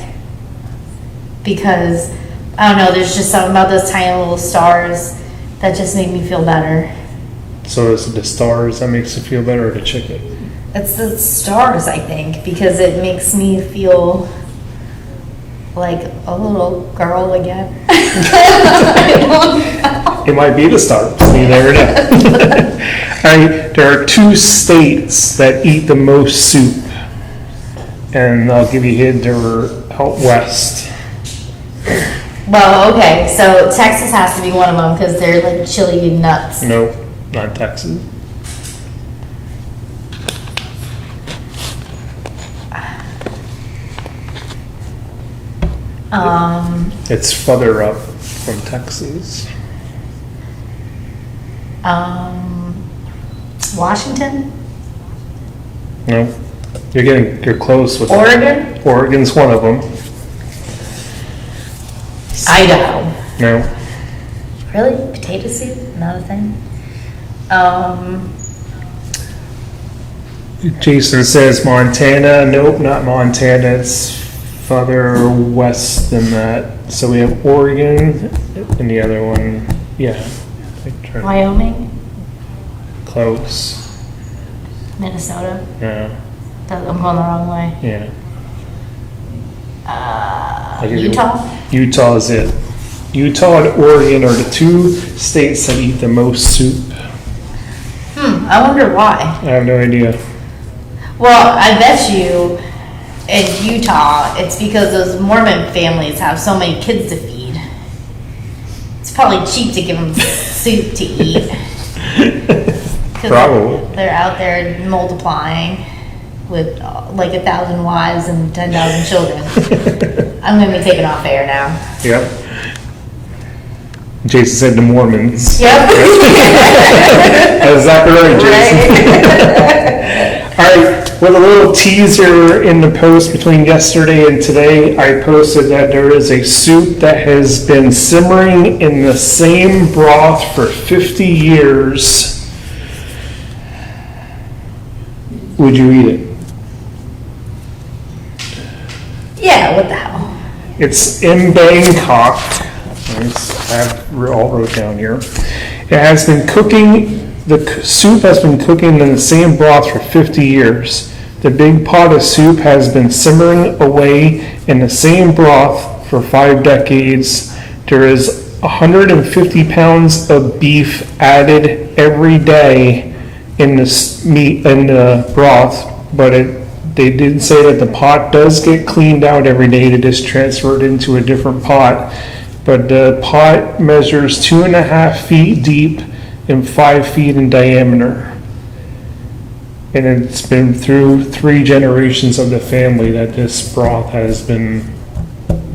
Because, I don't know, there's just something about those tiny little stars that just make me feel better.
So is it the stars that makes you feel better, or the chicken?
It's the stars, I think, because it makes me feel like a little girl again. I don't know.
It might be the stars, you never know. All right, there are 2 states that eat the most soup, and I'll give you a hint, they're out west.
Well, okay, so Texas has to be one of them because they're like chili nuts.
Nope, not Texas. It's further up from Texas.
Washington?
No, you're close with
Oregon?
Oregon's one of them.
Idaho.
No,
Really? Potato soup? Not a thing?
Jason says Montana. Nope, not Montana. It's further west than that. So we have Oregon, and the other one, yeah,
Wyoming?
close.
Minnesota?
No,
I'm going the wrong way.
yeah. I'll give you-
Utah?
Utah is it. Utah and Oregon are the 2 states that eat the most soup.
I wonder why.
I have no idea.
Well, I bet you in Utah, it's because those Mormon families have so many kids to feed. It's probably cheap to give them soup to eat. 'Cause
Probably.
They're out there multiplying with like 1,000 wives and 10,000 children. I'm going to be taken off air now.
Yep. Jason said the Mormons.
Yep.
That's exactly right, Jason.
Right.
All right, With a little teaser in the post between yesterday and today, I posted that there is a soup that has been simmering in the same broth for 50 years. Would you eat it?
Yeah, what the hell?
It's in Bangkok. I have all wrote down here. It has been cooking, the soup has been cooking in the same broth for 50 years. The big pot of soup has been simmering away in the same broth for 5 decades. There is 150 pounds of beef added every day in the broth, but they did say that the pot does get cleaned out every day to just transfer it into a different pot. But the pot measures 2.5 feet deep and 5 feet in diameter. And it's been through 3 generations of the family that this broth has been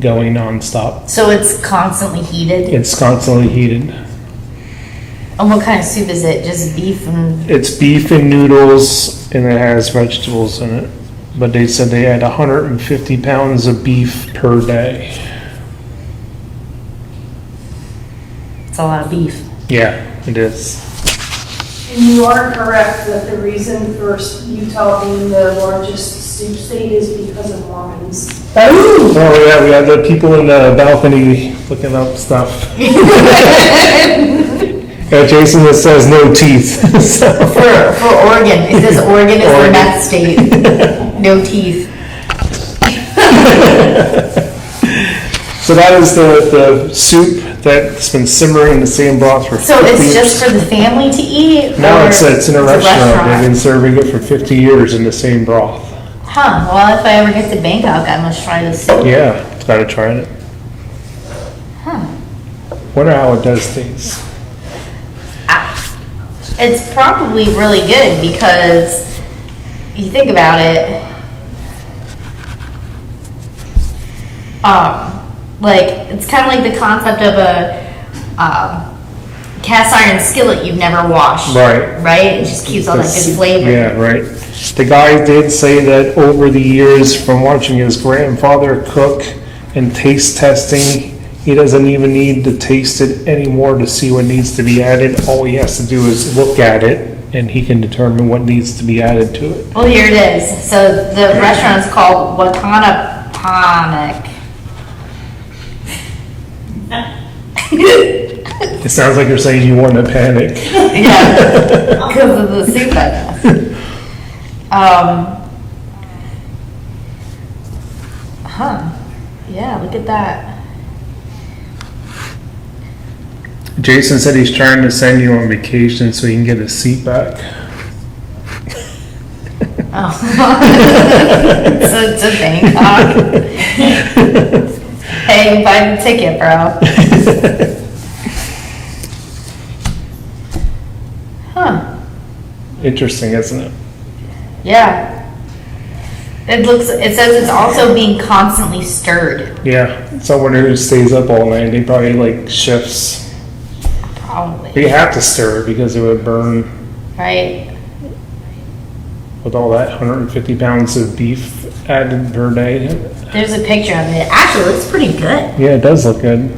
going nonstop.
So it's constantly heated?
It's constantly heated.
And what kind of soup is it? Just beef and...
It's beef and noodles, and it has vegetables in it. But they said they had 150 pounds of beef per day.
It's a lot of beef.
Yeah, it is.
And you are correct that the reason for Utah being the largest soup state is because of Mormons.
Oh yeah, we have the people in the balcony looking up stuff. Yeah, Jason, that says no teeth. So.
For Oregon, it says Oregon is the meth state. No teeth.
So that is the soup that's been simmering in the same broth for 50
So it's
years.
just for the family to eat?
No,
or
it's in a restaurant. They've been serving it for 50 years in the same broth.
Huh, well, if I ever get to Bangkok, I must try this soup.
Yeah, it's gotta try it.
Huh.
Wonder how it does taste.
It's probably really good because you think about it, like it's kind of like the concept of a cast iron skillet you've never washed. Right? It just keeps all that good flavor.
Yeah, right. The guy did say that over the years from watching his grandfather cook and taste testing, he doesn't even need to taste it anymore to see what needs to be added. All he has to do is look at it and he can determine what needs to be added to it.
Well, here it is. So the restaurant's called Watana Panik.
It sounds like you're saying you want to panic.
Yeah, because of the soup, I guess. Yeah, look at that.
Jason said he's trying to send you on vacation so he can get his seat back.
Oh. So to Bangkok. Hey, buy the ticket, bro. Huh.
Interesting, isn't it?
Yeah. It says it's also being constantly stirred.
Yeah, someone who stays up all night, they probably like shifts.
Probably.
They have to stir it because it would burn
Right?
with all that 150 pounds of beef added per day.
There's a picture of it. Actually, it looks pretty good.
Yeah, it does look good.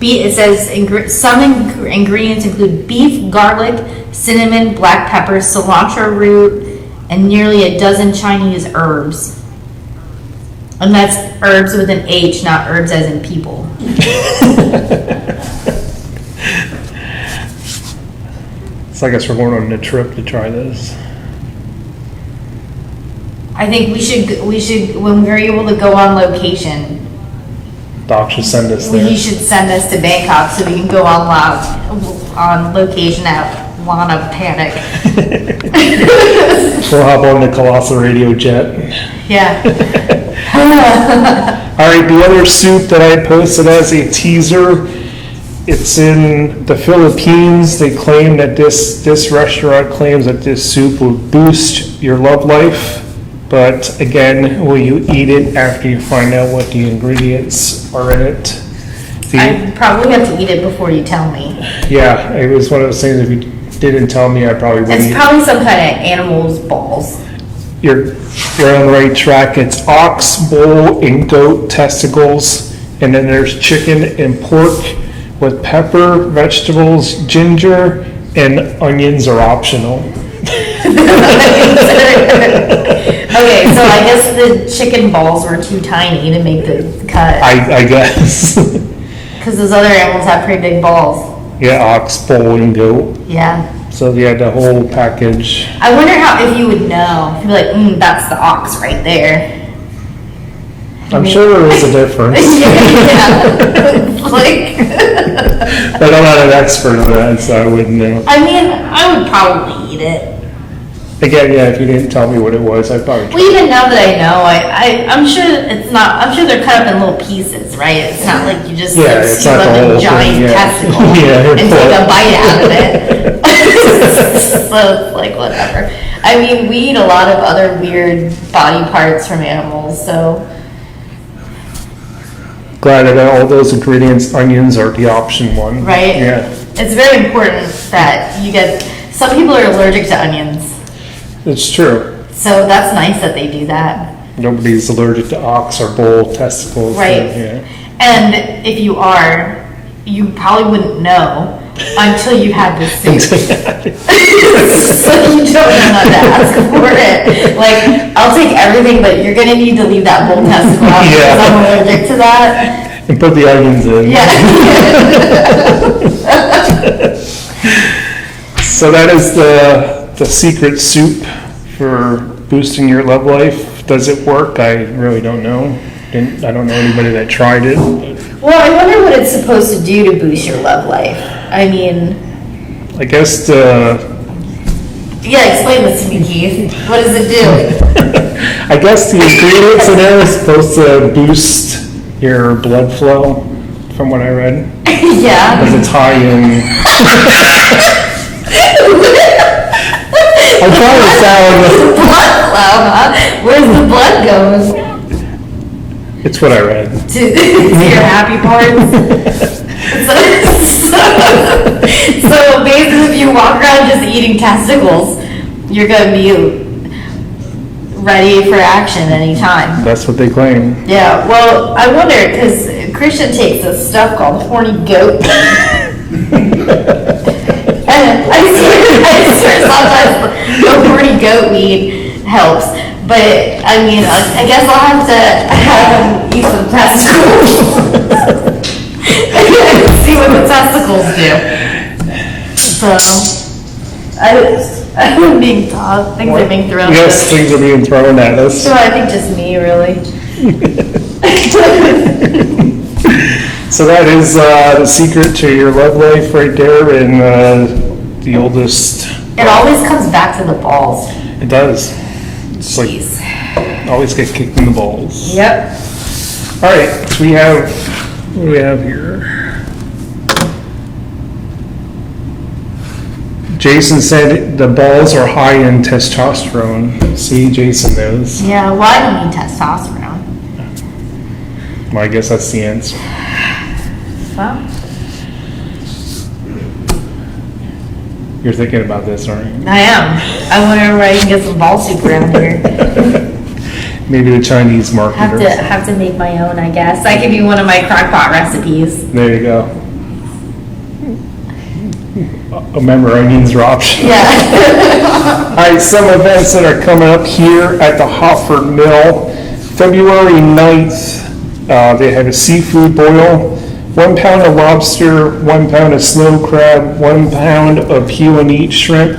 It says some ingredients include beef, garlic, cinnamon, black pepper, cilantro root, and nearly a dozen Chinese herbs. And that's herbs with an H, not herbs as in people.
So I guess we're going on a trip to try this.
I think we should when we're able to go on location,
Doc should send us there.
he should send us to Bangkok so we can go on location at Lana Panic.
We'll hop on the Colossal Radio jet.
Yeah.
All right, the other soup that I posted as a teaser, it's in the Philippines. They claim that this restaurant claims that this soup will boost your love life. But again, will you eat it after you find out what the ingredients are in it?
I probably have to eat it before you tell me.
Yeah, it was one of those things, if you didn't tell me, I probably
It's
wouldn't.
probably some kind of animal's balls.
You're on the right track. It's ox, bull, and goat testicles. And then there's chicken and pork with pepper, vegetables, ginger, and onions are optional.
Okay, so I guess the chicken balls were too tiny to make the cut.
I guess.
Because those other animals have pretty big balls.
Yeah, ox, bull, and goat.
Yeah.
So yeah, the whole package.
I wonder if you would know. You'd be like, that's the ox right there.
I'm sure there is a difference.
Yeah. Like,
But I'm not an expert on that, so I wouldn't know.
I mean, I would probably eat it.
Again, yeah, if you didn't tell me what it was, I'd probably
Well, even now that I know, I'm sure it's not. I'm sure they're cut up in little pieces, right? It's not like you just
Yeah,
like,
it's
scoop
not the
up
whole
a giant
thing, yeah.
testicle
Yeah,
and take a bite out of it. So it's like whatever. I mean, we eat a lot of other weird body parts from animals, so
glad that all those ingredients, onions are the option one.
right.
Yeah,
It's very important that you get. Some people are allergic to onions,
it's true.
so that's nice that they do that.
Nobody's allergic to ox or bull testicles. so,
Right.
Yeah.
And if you are, you probably wouldn't know until you had this soup. So you don't know not to ask for it. Like, I'll take everything, but you're gonna need to leave that bull testicle out because
Yeah.
I'm allergic to that.
And put the onions in.
Yeah.
So that is the secret soup for boosting your love life. Does it work? I really don't know. I don't know anybody that tried it.
Well, I wonder what it's supposed to do to boost your love life. I mean,
I guess
yeah, explain this to me, Keith. What does it do?
I guess the ingredients in there is supposed to boost your blood flow, from what I read.
Yeah.
Because it's high in. I'm trying to sound.
Blood flow, huh? Where's the blood going?
It's what I read.
To your happy parts. So basically, if you walk around just eating testicles, you're gonna be ready for action anytime.
That's what they claim.
Yeah. Well, I wonder because Christian takes this stuff called horny goat. And I swear sometimes the horny goat weed helps. But, I mean, I guess I'll have to have him eat some testicles. And see what the testicles do. So, I'm being taught, things are being thrown at
Yes,
us.
things are being thrown at us.
So I think just me, really.
So that is the secret to your love life right there, and the oldest.
It always comes back to the balls.
It does. It's like
Jeez.
always get kicked in the balls.
Yep.
All right, so we have what do we have here? Jason said the balls are high in testosterone. See, Jason knows.
Yeah, well, I don't need testosterone.
Well, I guess that's the answer.
Well,
You're thinking about this, aren't you?
I am. I wonder where I can get some ball soup around here.
Maybe the Chinese market.
Have to make my own, I guess. I could be one of my crock pot recipes.
There you go. Remember, onions are optional.
Yeah.
All right, some events that are coming up here at the Hopford Mill. February 9th, they have a seafood boil. 1 pound of lobster, 1 pound of snow crab, 1 pound of peel and eat shrimp,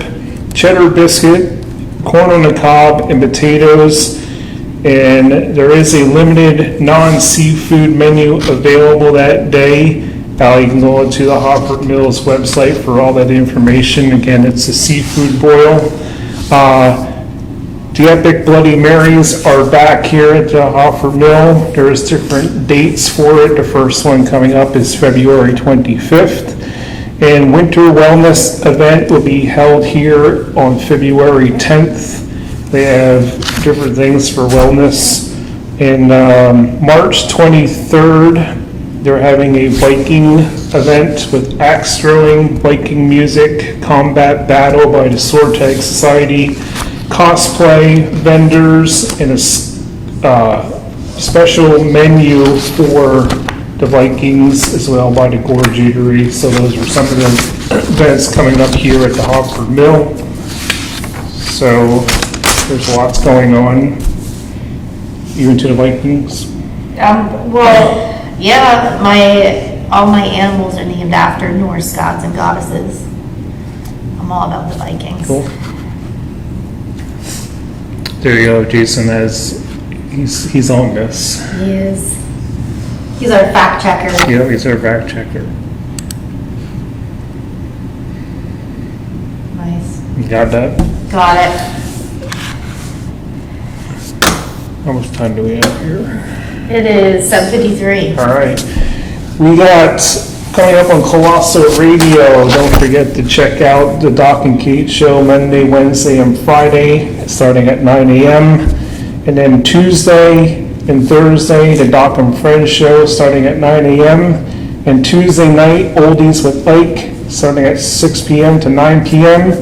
cheddar biscuit, corn on the cob, and potatoes. And there is a limited non-seafood menu available that day. You can go to the Hopford Mills website for all that information. Again, it's a seafood boil. The Epic Bloody Marys are back here at the Hopford Mill. There's different dates for it. The first one coming up is February 25th. And Winter Wellness event will be held here on February 10th. They have different things for wellness. And March 23rd, they're having a Viking event with axe throwing, Viking music, combat battle by the Sword Tag Society, cosplay, vendors, and a special menu for the Vikings as well by the Gorge Eatery. So those are some of the events coming up here at the Hopford Mill. So there's lots going on. You into the Vikings?
Well, yeah, all my animals are named after Norse gods and goddesses. I'm all about the Vikings.
Cool. There you go, Jason, he's on this.
He is. He's our fact checker.
Yeah, he's our fact checker.
Nice.
You got that?
Got it.
How much time do we have here?
It is 7:53.
All right. We got coming up on Colossal Radio. Don't forget to check out the Doc and Kate show Monday, Wednesday, and Friday, starting at 9 a.m. And then Tuesday and Thursday, the Doc and Friends show, starting at 9 a.m. And Tuesday night, Oldies with Ike, starting at 6 p.m. to 9 p.m.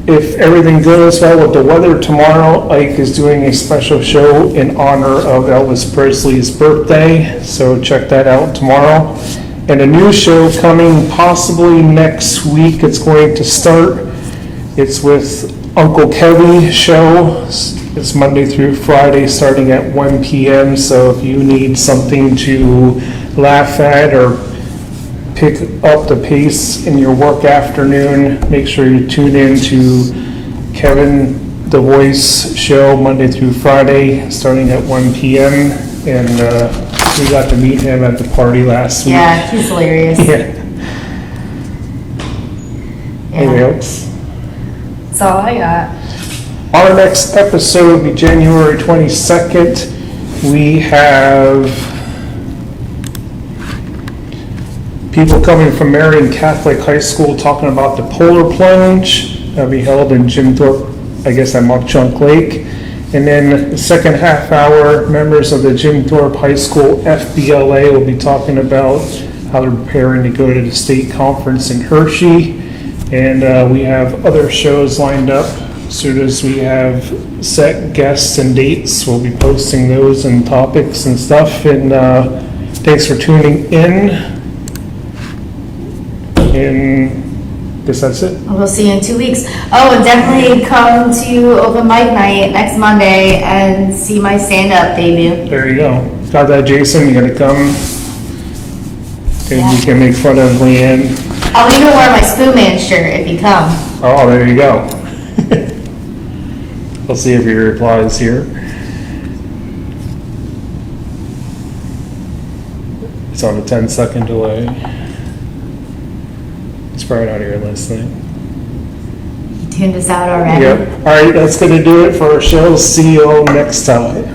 If everything goes well with the weather tomorrow, Ike is doing a special show in honor of Elvis Presley's birthday, so check that out tomorrow. And a new show coming possibly next week, it's going to start. It's with Uncle Kevy show. It's Monday through Friday starting at 1 p.m. So if you need something to laugh at or pick up the pace in your work afternoon, make sure you tune in to Kevin the Voice show Monday through Friday starting at 1 p.m. And we got to meet him at the party last week.
Yeah, he's hilarious.
Yeah. Anything else?
That's all I got.
Our next episode will be January 22nd. We have people coming from Marion Catholic High School talking about the polar plunge. That'll be held in Jim Thorpe, I guess at Mock Chunk Lake. And then the second half hour, members of the Jim Thorpe High School FBLA will be talking about how they're preparing to go to the state conference in Hershey. And we have other shows lined up. As soon as we have set guests and dates, we'll be posting those and topics and stuff. And thanks for tuning in. And I guess that's it.
We'll see you in 2 weeks. Oh, and definitely come to open mic night next Monday and see my stand-up debut.
There you go. Got that, Jason? You gonna come? And
Yeah.
you can make fun of Leanne.
I'll even wear my Spoon Man shirt if you come.
Oh, there you go. We'll see if he replies here. It's on a 10-second delay. It's probably not here listening.
You tuned us out already.
Yep. All right, that's going to do it for our show. See you all next time.